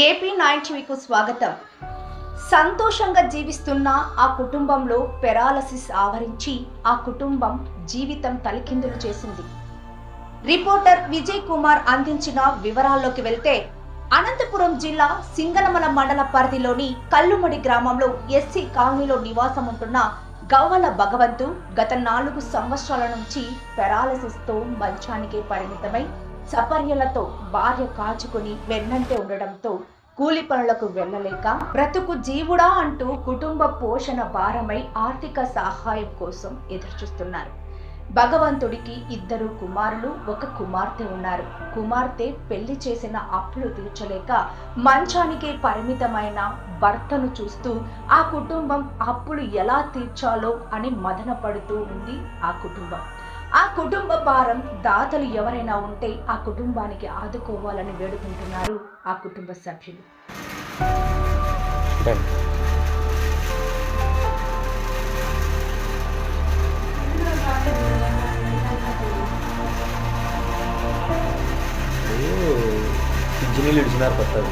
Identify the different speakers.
Speaker 1: AP 9 టీవీకు స్వాగతం. సంతోషంగా జీవిస్తున్న ఆ కుటుంబంలో పెరాలసిస్ ఆవరించి ఆ కుటుంబం జీవితం తలకిందులు చేసింది. రిపోర్టర్ విజయ్ కుమార్ అందించిన వివరాల్లోకి వెళ్తే, అనంతపురం జిల్లా సింగనమల మండల పరిధిలోని కల్లుమడి గ్రామంలో ఎస్సీ కాలనీలో నివాసం ఉంటున్న గవ్వల భగవంతు గత 4 సంవత్సరాల నుంచి పెరాలసిస్తో మంచానికే పరిమితమై సపర్యలతో భార్య కాచుకుని వెన్నంటే ఉండడంతో కూలి పనులకు వెళ్ళలేక బ్రతుకు జీవుడా అంటూ కుటుంబ పోషణ భారమై ఆర్థిక సహాయం కోసం ఎదురుచూస్తున్నారు. భగవంతుడికి 2 కుమారులు, 1 కుమార్తె ఉన్నారు. కుమార్తె పెళ్లి చేసిన అప్పులు తీర్చలేక మంచానికే పరిమితమైన భర్తను చూస్తూ ఆ కుటుంబం అప్పులు ఎలా తీర్చాలో అని మదన పడుతూ ఉంది. ఆ కుటుంబ భారం దాతలు ఎవరైనా ఉంటే ఆ కుటుంబానికి ఆదుకోవాలని వేడుకుంటున్నారు ఆ కుటుంబ సభ్యులు.
Speaker 2: ఇంజనీర్లు ఇడిచినారు కొత్తది.